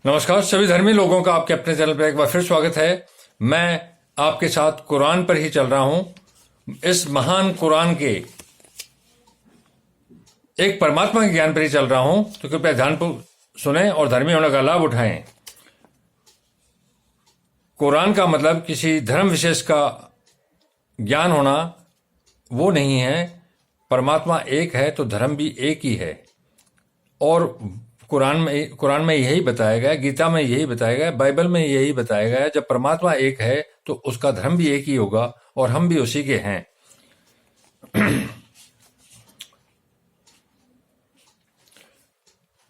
नमस्कार सभी धर्मी लोगों का आपके अपने चैनल पर एक बार फिर स्वागत है। मैं आपके साथ कुरान पर ही चल रहा हूं। इस महान कुरान के एक परमात्मा के ज्ञान पर ही चल रहा हूं, तो कृपया ध्यानपूर्वक सुने और धर्मी होने का लाभ उठाएं। कुरान का मतलब किसी धर्म विशेष का ज्ञान होना वो नहीं है। परमात्मा एक है तो धर्म भी एक ही है। और कुरान में यही बताया गया, गीता में यही बताया गया, बाइबल में यही बताया गया, जब परमात्मा एक है तो उसका धर्म भी एक ही होगा और हम भी उसी के हैं।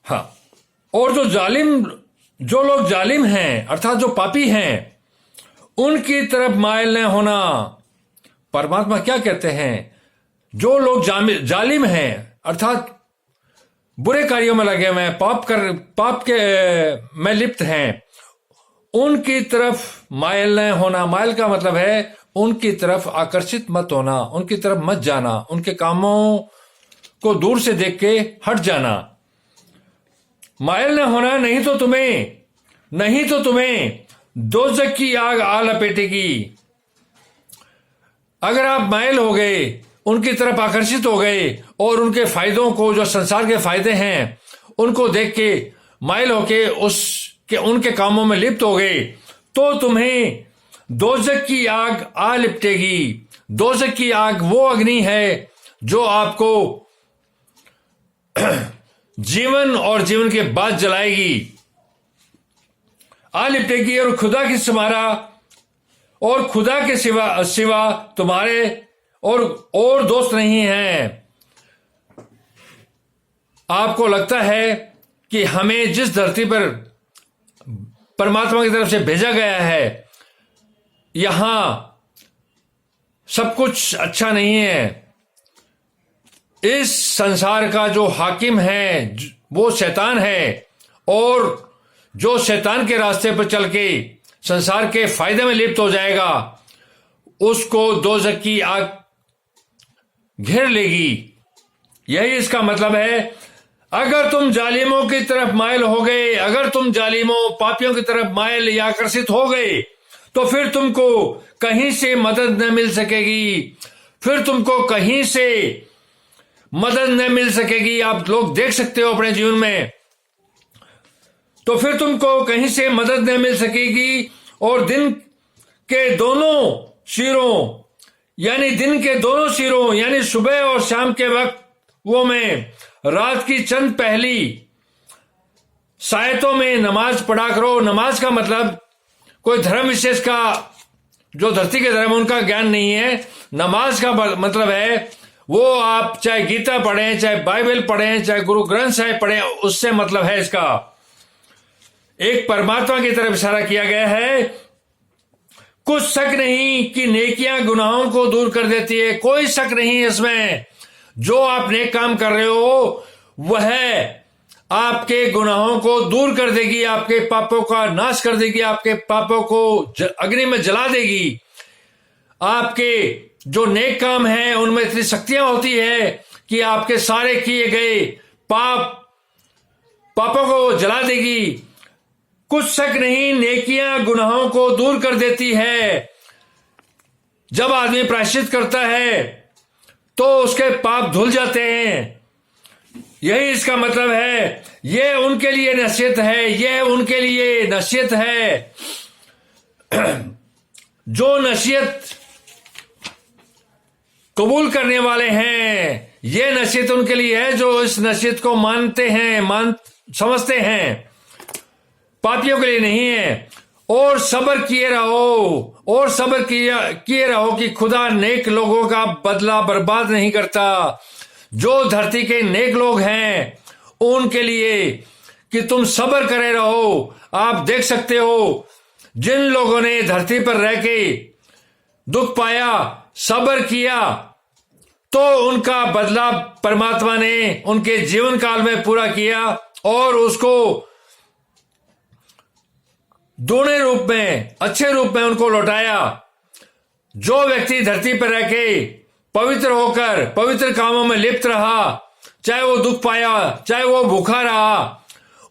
हाँ, और जो लोग जालिम हैं अर्थात जो पापी हैं, उनकी तरफ मायल न होना। परमात्मा क्या कहते हैं? जो लोग जालिम हैं अर्थात बुरे कार्यों में लगे हुए हैं, पाप के में लिप्त हैं, उनकी तरफ मायल न होना। मायल का मतलब है उनकी तरफ आकर्षित मत होना, उनकी तरफ मत जाना, उनके कामों को दूर से देख के हट जाना। मायल न होना, नहीं तो तुम्हें दोज़ख की आग आ लपेटेगी। अगर आप मायल हो गए, उनकी तरफ आकर्षित हो गए और उनके फायदों को, जो संसार के फायदे हैं, उनको देख के मायल होके उनके कामों में लिप्त हो गए, तो तुम्हें दोज़ख की आग आ लिपटेगी। दोज़ख की आग वो अग्नि है जो आपको जीवन और जीवन के बाद जलाएगी, आ लिपटेगी। और खुदा के सिवा तुम्हारे और दोस्त नहीं हैं। आपको लगता है कि हमें जिस धरती पर परमात्मा की तरफ से भेजा गया है, यहां सब कुछ अच्छा नहीं है। इस संसार का जो हाकिम है वो शैतान है, और जो शैतान के रास्ते पर चल के संसार के फायदे में लिप्त हो जाएगा, उसको दोज़ख की आग घेर लेगी। यही इसका मतलब है। अगर तुम जालिमों की तरफ मायल हो गए, अगर तुम जालिमों पापियों की तरफ मायल या आकर्षित हो गए, तो फिर तुमको कहीं से मदद न मिल सकेगी। आप लोग देख सकते हो अपने जीवन में, तो फिर तुमको कहीं से मदद न मिल सकेगी। और दिन के दोनों सिरों यानी सुबह और शाम के वक्त वो में रात की चंद पहली सायतों में नमाज पढ़ा करो। नमाज का मतलब कोई धर्म विशेष का, जो धरती के धर्म उनका ज्ञान नहीं है। नमाज का मतलब है वो आप चाहे गीता पढ़ें, चाहे बाइबल पढ़ें, चाहे गुरु ग्रंथ साहिब पढ़ें, उससे मतलब है इसका। एक परमात्मा की तरफ इशारा किया गया है। कुछ शक नहीं कि नेकियां गुनाहों को दूर कर देती है। कोई शक नहीं है इसमें। जो आप नेक काम कर रहे हो वह आपके गुनाहों को दूर कर देगी, आपके पापों का नाश कर देगी, आपके पापों को अग्नि में जला देगी। आपके जो नेक काम हैं उनमें इतनी शक्तियां होती है कि आपके सारे किए गए पापों को जला देगी। कुछ शक नहीं, नेकियां गुनाहों को दूर कर देती है। जब आदमी प्रायश्चित करता है तो उसके पाप धुल जाते हैं। यही इसका मतलब है। यह उनके लिए नसीहत है, जो नसीहत कबूल करने वाले हैं। यह नसीहत उनके लिए है जो इस नसीहत को समझते हैं। पापियों के लिए नहीं है। और सब्र किए रहो कि खुदा नेक लोगों का बदला बर्बाद नहीं करता। जो धरती के नेक लोग हैं उनके लिए कि तुम सब्र करे रहो। आप देख सकते हो जिन लोगों ने धरती पर रह के दुख पाया, सब्र किया, तो उनका बदला परमात्मा ने उनके जीवन काल में पूरा किया और उसको दोनों रूप में, अच्छे रूप में उनको लौटाया। जो व्यक्ति धरती पर रह के पवित्र होकर पवित्र कामों में लिप्त रहा, चाहे वो दुख पाया, चाहे वो भूखा रहा,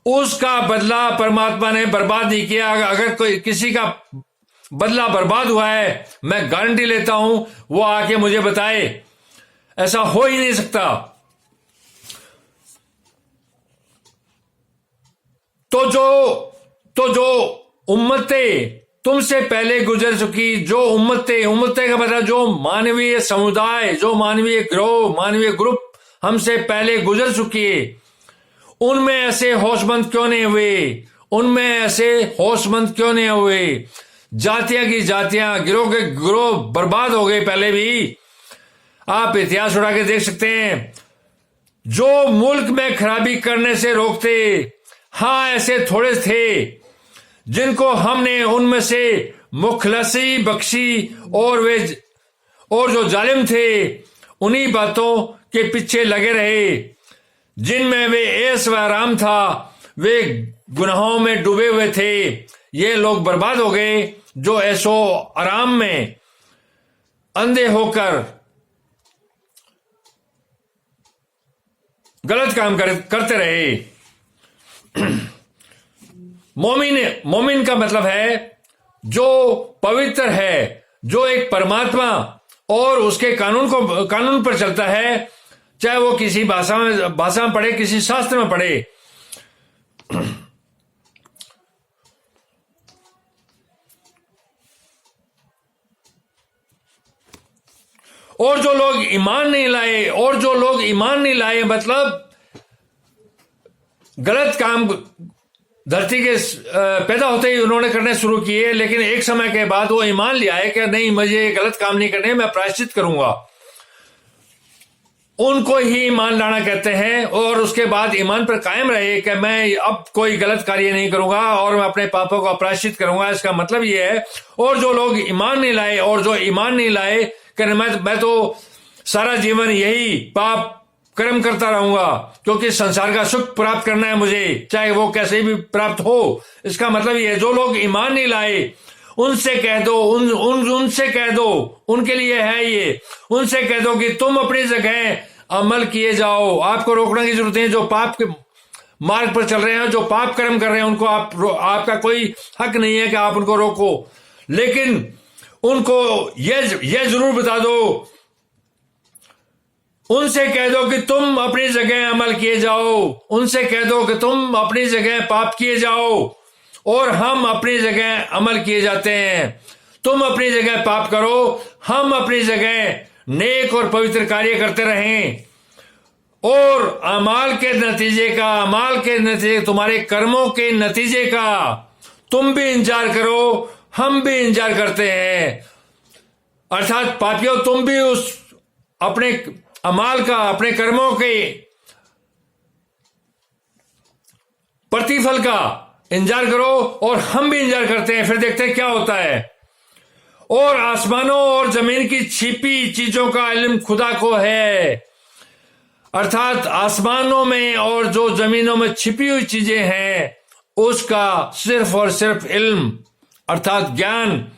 उसका बदला परमात्मा ने बर्बाद नहीं किया। अगर कोई किसी का बदला बर्बाद हुआ है, मैं गारंटी लेता हूं वो आके मुझे बताए, ऐसा हो ही नहीं सकता। तो जो उम्मतें तुमसे पहले गुजर चुकी, जो उम्मतें का मतलब जो मानवीय समुदाय, जो मानवीय ग्रोह, मानवीय ग्रुप हमसे पहले गुजर चुकी है, उनमें ऐसे होशमंद क्यों नहीं हुए? उनमें ऐसे होशमंद क्यों नहीं हुए? जातियां की जातियां, गिरोह के गिरोह बर्बाद हो गए। पहले भी आप इतिहास उड़ा के देख सकते हैं। जो मुल्क में खराबी करने से रोकते, हाँ ऐसे थोड़े थे जिनको हमने उनमें से मुखलसी बख्शी, और जो जालिम थे उन्हीं बातों के पीछे लगे रहे जिनमें वे ऐश व आराम था, वे गुनाहों में डूबे हुए थे। ये लोग बर्बाद हो गए जो ऐशो आराम में अंधे होकर गलत काम करते रहे। मोमिन का मतलब है जो पवित्र है, जो एक परमात्मा और उसके कानून पर चलता है, चाहे वो किसी भाषा में पढ़े, किसी शास्त्र में पढ़े। और जो लोग ईमान नहीं लाए मतलब गलत काम धरती के पैदा होते ही उन्होंने करने शुरू किए, लेकिन एक समय के बाद वो ईमान ले आए कि नहीं, मुझे गलत काम नहीं करने, मैं प्रायश्चित करूंगा। उनको ही ईमान लाना कहते हैं। और उसके बाद ईमान पर कायम रहे कि मैं अब कोई गलत कार्य नहीं करूंगा और मैं अपने पापों का प्रायश्चित करूंगा। इसका मतलब ये है। और जो लोग ईमान नहीं लाए कि मैं तो सारा जीवन यही पाप कर्म करता रहूंगा क्योंकि संसार का सुख प्राप्त करना है मुझे, चाहे वो कैसे भी प्राप्त हो। इसका मतलब ये है, जो लोग ईमान नहीं लाए उनसे कह दो, उनसे कह दो, उनके लिए है ये, उनसे कह दो कि तुम अपनी जगह अमल किए जाओ। आपको रोकने की जरूरत है। जो पाप के मार्ग पर चल रहे हैं, जो पाप कर्म कर रहे हैं, उनको आपका कोई हक नहीं है कि आप उनको रोको। लेकिन उनको यह जरूर बता दो, उनसे कह दो कि तुम अपनी जगह अमल किए जाओ, उनसे कह दो कि तुम अपनी जगह पाप किए जाओ और हम अपनी जगह अमल किए जाते हैं। तुम अपनी जगह पाप करो, हम अपनी जगह नेक और पवित्र कार्य करते रहें। और अमाल के नतीजे, तुम्हारे कर्मों के नतीजे का तुम भी इंतजार करो, हम भी इंतजार करते हैं। अर्थात पापियों, तुम भी उस अपने अमाल का, अपने कर्मों के प्रतिफल का इंतजार करो और हम भी इंतजार करते हैं। फिर देखते हैं क्या होता है। और आसमानों और जमीन की छिपी चीजों का इल्म खुदा को है। अर्थात आसमानों में और जो जमीनों में छिपी हुई चीजें हैं उसका सिर्फ और सिर्फ इल्म अर्थात ज्ञान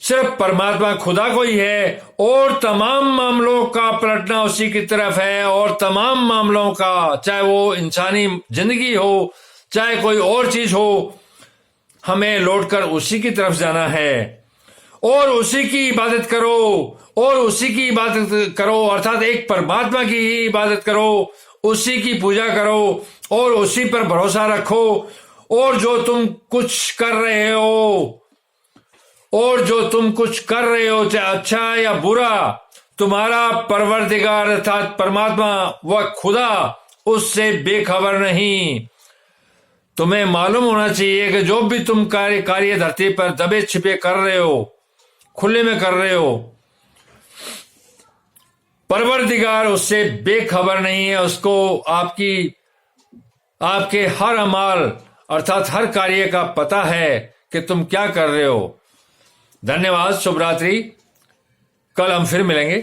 सिर्फ परमात्मा खुदा को ही है। और तमाम मामलों का पलटना उसी की तरफ है। और तमाम मामलों का, चाहे वो इंसानी जिंदगी हो, चाहे कोई और चीज हो, हमें लौटकर उसी की तरफ जाना है और उसी की इबादत करो। अर्थात एक परमात्मा की ही इबादत करो, उसी की पूजा करो और उसी पर भरोसा रखो। और जो तुम कुछ कर रहे हो, चाहे अच्छा या बुरा, तुम्हारा परवरदिगार अर्थात परमात्मा व खुदा उससे बेखबर नहीं। तुम्हें मालूम होना चाहिए कि जो भी तुम कार्य धरती पर दबे छिपे कर रहे हो, खुले में कर रहे हो, परवरदिगार उससे बेखबर नहीं है। उसको आपके हर अमाल अर्थात हर कार्य का पता है कि तुम क्या कर रहे हो। धन्यवाद। शुभ रात्रि। कल हम फिर मिलेंगे।